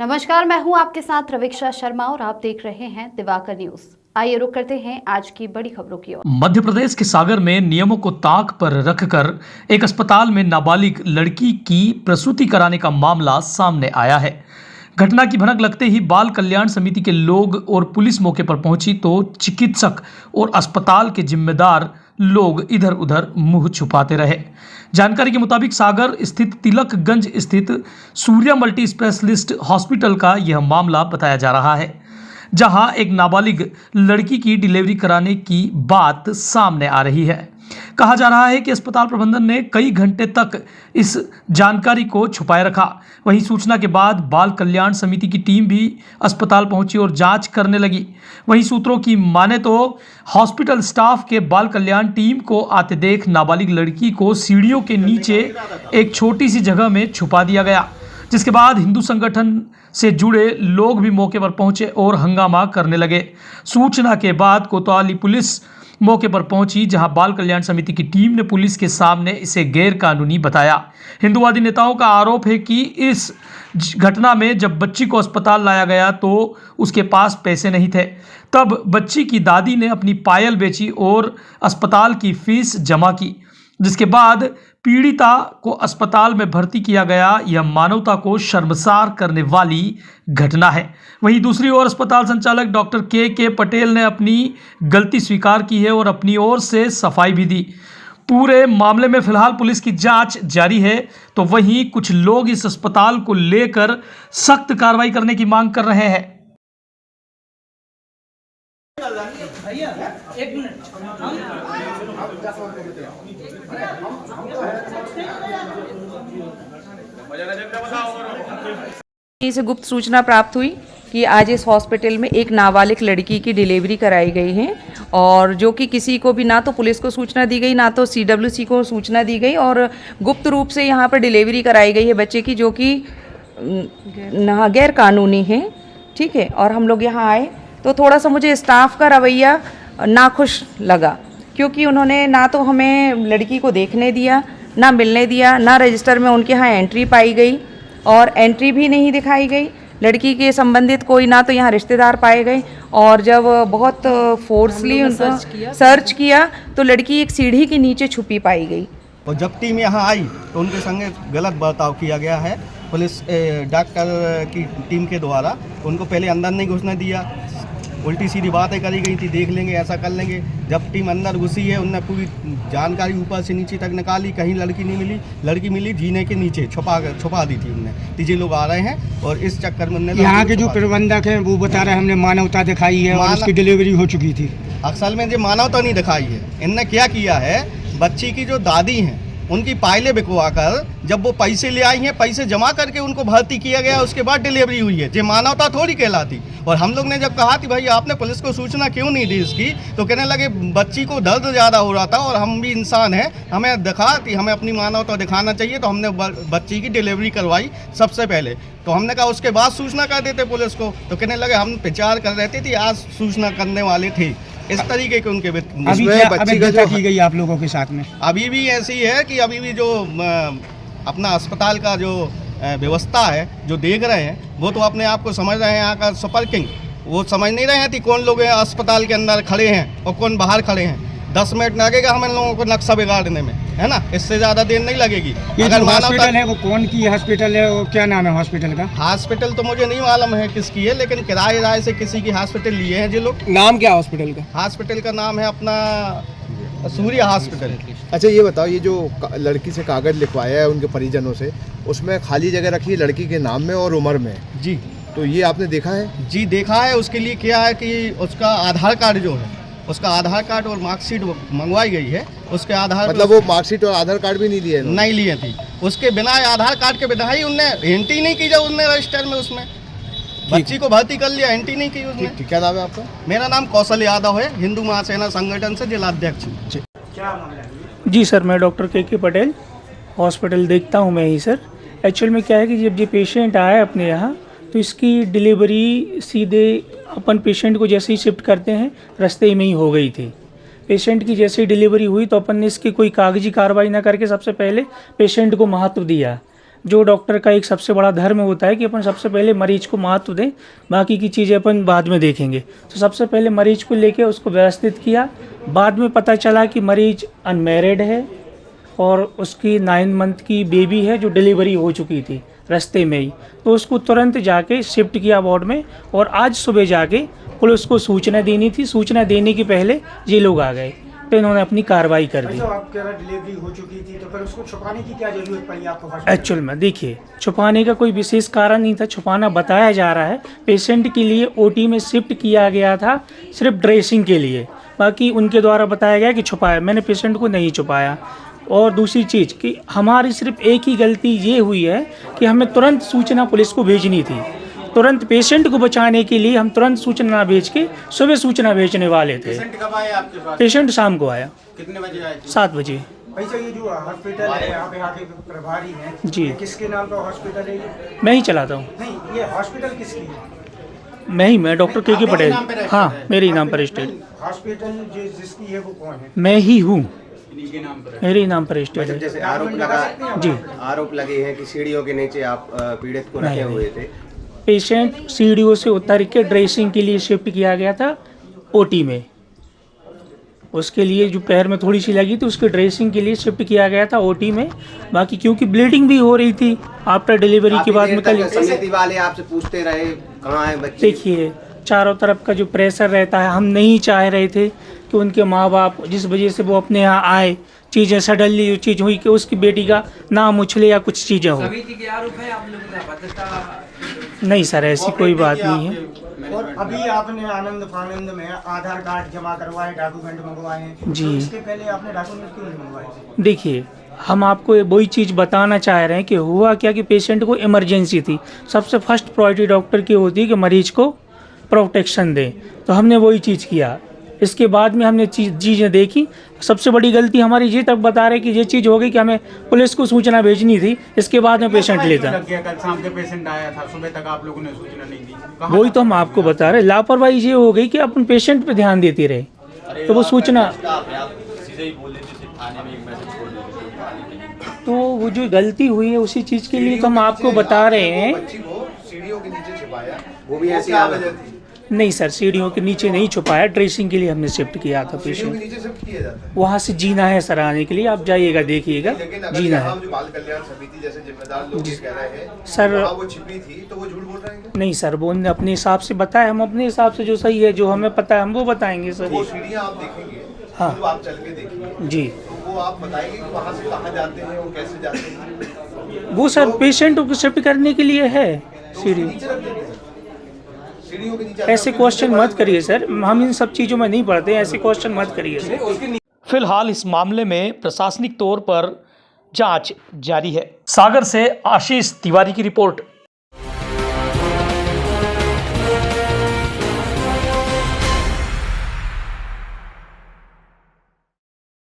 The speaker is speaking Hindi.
नमस्कार, मैं हूं आपके साथ रवीक्षा शर्मा और आप देख रहे हैं दिवाकर न्यूज। आइए रुक करते हैं आज की बड़ी खबरों की ओर। मध्य प्रदेश के सागर में नियमों को ताक पर रखकर एक अस्पताल में नाबालिग लड़की की प्रसूति कराने का मामला सामने आया है। घटना की भनक लगते ही बाल कल्याण समिति के लोग और पुलिस मौके पर पहुंची तो चिकित्सक और अस्पताल के जिम्मेदार लोग इधर उधर मुंह छुपाते रहे। जानकारी के मुताबिक सागर स्थित तिलकगंज स्थित सूर्या मल्टी स्पेशलिस्ट हॉस्पिटल का यह मामला बताया जा रहा है, जहां एक नाबालिग लड़की की डिलीवरी कराने की बात सामने आ रही है। कहा जा रहा है कि अस्पताल प्रबंधन ने कई घंटे तक इस जानकारी को छुपाए रखा। वहीं सूचना के बाद बाल कल्याण समिति की टीम भी अस्पताल पहुंची और जांच करने लगी। वहीं सूत्रों की माने तो हॉस्पिटल स्टाफ के बाल कल्याण टीम को आते देख नाबालिग लड़की को सीढ़ियों के नीचे एक छोटी सी जगह में छुपा दिया गया, जिसके बाद हिंदू संगठन से जुड़े लोग भी मौके पर पहुंचे और हंगामा करने लगे। सूचना के बाद कोतवाली पुलिस मौके पर पहुंची, जहां बाल कल्याण समिति की टीम ने पुलिस के सामने इसे गैर कानूनी बताया। हिंदुवादी नेताओं का आरोप है कि इस घटना में जब बच्ची को अस्पताल लाया गया तो उसके पास पैसे नहीं थे। तब बच्ची की दादी ने अपनी पायल बेची और अस्पताल की फीस जमा की, जिसके बाद पीड़िता को अस्पताल में भर्ती किया गया। यह मानवता को शर्मसार करने वाली घटना है। वहीं दूसरी ओर अस्पताल संचालक डॉक्टर के पटेल ने अपनी गलती स्वीकार की है और अपनी ओर से सफाई भी दी। पूरे मामले में फिलहाल पुलिस की जांच जारी है, तो वहीं कुछ लोग इस अस्पताल को लेकर सख्त कार्रवाई करने की मांग कर रहे हैं। एक मिनट से गुप्त सूचना प्राप्त हुई कि आज इस हॉस्पिटल में एक नाबालिग लड़की की डिलीवरी कराई गई है, और जो कि किसी को भी ना तो पुलिस को सूचना दी गई ना तो CWC को सूचना दी गई, और गुप्त रूप से यहाँ पर डिलीवरी कराई गई है बच्चे की, जो कि गैर कानूनी है। ठीक है, और हम लोग यहाँ आए तो थोड़ा सा मुझे स्टाफ का रवैया नाखुश लगा, क्योंकि उन्होंने ना तो हमें लड़की को देखने दिया, ना मिलने दिया, ना रजिस्टर में उनके यहाँ एंट्री पाई गई और एंट्री भी नहीं दिखाई गई। लड़की के संबंधित कोई ना तो यहाँ रिश्तेदार पाए गए, और जब बहुत फोर्सली उनको सर्च किया तो लड़की एक सीढ़ी के नीचे छुपी पाई गई। और जब टीम यहाँ आई तो उनके संगे गलत बर्ताव किया गया है पुलिस डॉक्टर की टीम के द्वारा। उनको पहले अंदर नहीं घुसने दिया, उल्टी सीधी बातें करी गई थी, देख लेंगे ऐसा कर लेंगे। जब टीम अंदर घुसी है उनने पूरी जानकारी ऊपर से नीचे तक निकाली, कहीं लड़की नहीं मिली। लड़की मिली जीने के नीचे छुपा दी थी उनने। तीजे लोग आ रहे हैं और इस चक्कर में यहाँ के जो प्रबंधक हैं वो बता रहे हैं हमने मानवता दिखाई है और उसकी डिलीवरी हो चुकी थी। असल में जो मानवता नहीं दिखाई है, इनने क्या किया है, बच्ची की जो दादी हैं उनकी पायलें बिकवा कर जब वो पैसे ले आई हैं, पैसे जमा करके उनको भर्ती किया गया, उसके बाद डिलीवरी हुई है। ये मानवता थोड़ी कहलाती। और हम लोग ने जब कहा थी भाई आपने पुलिस को सूचना क्यों नहीं दी इसकी, तो कहने लगे बच्ची को दर्द ज़्यादा हो रहा था और हम भी इंसान हैं, हमें दिखाती, हमें अपनी मानवता दिखाना चाहिए। तो हमने बच्ची की डिलीवरी करवाई सबसे पहले। तो हमने कहा उसके बाद सूचना कर देते पुलिस को, तो कहने लगे हम विचार कर रहे थे, आज सूचना करने वाले थे। इस तरीके के उनके अभी क्या की गई आप लोगों के साथ में? अभी भी ऐसी है कि अभी भी जो अपना अस्पताल का जो व्यवस्था है जो देख रहे हैं, वो तो अपने आप को समझ रहे हैं यहाँ का सुपर किंग। वो समझ नहीं रहे हैं कि कौन लोग अस्पताल के अंदर खड़े हैं और कौन बाहर खड़े हैं। 10 मिनट लगेगा हम लोगों को नक्शा बिगाड़ने में, है ना, इससे ज़्यादा देर नहीं लगेगी। अगर हॉस्पिटल है वो कौन की हॉस्पिटल है, वो क्या नाम है हॉस्पिटल का? हॉस्पिटल तो मुझे नहीं मालूम है किसकी है, लेकिन किराए से किसी की हॉस्पिटल लिए हैं जो लोग। नाम क्या हॉस्पिटल का? हॉस्पिटल का नाम है अपना सूर्य हॉस्पिटल। अच्छा ये बताओ, ये जो लड़की से कागज लिखवाया है उनके परिजनों से, उसमें खाली जगह रखी है लड़की के नाम में और उम्र में जी, तो ये आपने देखा है? जी देखा है। उसके लिए क्या है कि उसका आधार कार्ड जो है, उसका आधार कार्ड और मार्कशीट मंगवाई गई है। उसके आधार मतलब वो मार्कशीट और आधार कार्ड भी नहीं लिए? नहीं लिए थी। उसके बिना आधार कार्ड के बिना ही उनने एंट्री नहीं की, जब उनने रजिस्टर में उसमें बच्ची को भर्ती कर लिया, एंट्री नहीं की उसने। क्या नाम है आपका? मेरा नाम कौशल यादव है, हिंदू महासेना संगठन से जिलाध्यक्ष। जी सर, मैं डॉक्टर के पटेल, हॉस्पिटल देखता हूँ मैं ही सर। एक्चुअल में क्या है कि जब ये पेशेंट आया अपने यहाँ, तो इसकी डिलीवरी सीधे अपन पेशेंट को जैसे ही शिफ्ट करते हैं रास्ते में ही हो गई थी। पेशेंट की जैसे ही डिलीवरी हुई तो अपन ने इसकी कोई कागजी कार्रवाई ना करके सबसे पहले पेशेंट को महत्व दिया। जो डॉक्टर का एक सबसे बड़ा धर्म होता है कि अपन सबसे पहले मरीज को महत्व दें, बाकी की चीज़ें अपन बाद में देखेंगे। तो सबसे पहले मरीज को लेके उसको व्यवस्थित किया। बाद में पता चला कि मरीज अनमैरिड है और उसकी 9 मंथ की बेबी है जो डिलीवरी हो चुकी थी रास्ते में ही। तो उसको तुरंत जाके शिफ्ट किया वार्ड में और आज सुबह जाके पुलिस को सूचना देनी थी। सूचना देने के पहले ये लोग आ गए तो इन्होंने अपनी कार्रवाई कर दी। आप कह रहे डिलीवरी हो चुकी थी तो फिर उसको छुपाने की क्या जरूरत पड़ी आपको? एक्चुअल में देखिए, छुपाने का कोई विशेष कारण नहीं था। छुपाना बताया जा रहा है, पेशेंट के लिए ओटी में शिफ्ट किया गया था सिर्फ ड्रेसिंग के लिए। बाकी उनके द्वारा बताया गया कि छुपाया, मैंने पेशेंट को नहीं छुपाया। और दूसरी चीज़ कि हमारी सिर्फ एक ही गलती ये हुई है कि हमें तुरंत सूचना पुलिस को भेजनी थी। तुरंत पेशेंट को बचाने के लिए हम तुरंत सूचना भेज के सुबह सूचना भेजने वाले थे। पेशेंट कब आए आपके पास? पेशेंट शाम को आया। कितने बजे आए? 7 बजे। भाई ये जो हॉस्पिटल है यहाँ पे आके प्रभारी हैं, जी। ये किसके नाम का हॉस्पिटल है ये? मैं ही चलाता हूँ। नहीं, ये हॉस्पिटल किसकी है? मैं डॉक्टर के पटेल। हाँ, मेरे ही नाम पर रजिस्टर्ड। हॉस्पिटल जिसकी है वो कौन है? मैं ही हूँ, मेरे ही नाम पर रजिस्टर्ड है। जैसे आरोप लगा जी। आरोप लगे हैं कि सीढ़ियों के नीचे आप पीड़ित को रखे नहीं, हुए थे। पेशेंट सीढ़ियों से उतर के ड्रेसिंग के लिए शिफ्ट किया गया था ओटी में। उसके लिए जो पैर में थोड़ी सी लगी थी उसके ड्रेसिंग के लिए शिफ्ट किया गया था ओटी में। बाकी क्योंकि ब्लीडिंग भी हो रही थी आफ्टर डिलीवरी के बाद में कल। समिति वाले आपसे पूछते रहे कहाँ है बच्चे? देखिए, चारों तरफ का जो प्रेशर रहता है, हम नहीं चाह रहे थे कि उनके माँ बाप जिस वजह से वो अपने यहाँ आए, चीज़ें सडनली जो चीज़ हुई कि उसकी बेटी का नाम उछले या कुछ चीज़ें हो। नहीं सर, ऐसी कोई बात नहीं है। और अभी आपने आनंद फानंद में आधार कार्ड जमा करवाए, डॉक्यूमेंट मंगवाए हैं, जी। तो इसके पहले आपने डॉक्यूमेंट क्यों नहीं मंगवाए? देखिए, हम आपको वही चीज़ बताना चाह रहे हैं कि हुआ क्या कि पेशेंट को इमरजेंसी थी। सबसे फर्स्ट प्रायोरिटी डॉक्टर की होती है कि मरीज को प्रोटेक्शन दें, तो हमने वही चीज़ किया। इसके बाद में हमने चीज़ें देखी। सबसे बड़ी गलती हमारी ये तक बता रहे कि ये चीज़ हो गई कि हमें पुलिस को सूचना भेजनी थी, इसके बाद में पेशेंट लेता। कल शाम के पेशेंट आया था, सुबह तक आप लोगों ने सूचना नहीं दी। वही तो हम आपको बता रहे, लापरवाही ये हो गई कि अपन पेशेंट पे ध्यान देते रहे तो वो सूचना, तो वो जो गलती हुई है उसी चीज़ के लिए तो हम आपको बता रहे हैं। सीढ़ियों के नीचे छिपाया, वो भी ऐसी हालत थी। नहीं सर, सीढ़ियों के नीचे नहीं छुपाया, ड्रेसिंग के लिए हमने शिफ्ट किया था पेशेंट। नीचे शिफ्ट किया जाता है। वहाँ से जीना है सर आने के लिए, आप जाइएगा देखिएगा, जीना है। जो बाल कल्याण समिति जैसे जिम्मेदार लोग कह रहे हैं सर, वो छिपी थी तो वो झूठ बोल रहे हैं? नहीं सर, वो उन्होंने अपने हिसाब से बताया, हम अपने हिसाब से जो सही है, जो हमें पता है हम वो बताएंगे सर। वो सीढ़ियाँ आप देखेंगे, हाँ, तो आप चल के देखिए जी। तो वो आप बताएंगे कि वहाँ से कहाँ जाते हैं, वो कैसे जाते हैं? वो सर पेशेंट को शिफ्ट करने के लिए है सीढ़ी। नीचे रख देते हैं सीढ़ियों के नीचे। ऐसे क्वेश्चन मत करिए सर, हम इन सब चीज़ों में नहीं पढ़ते, ऐसे क्वेश्चन मत करिए सर। फिलहाल इस मामले में प्रशासनिक तौर पर जांच जारी है। सागर से आशीष तिवारी की रिपोर्ट।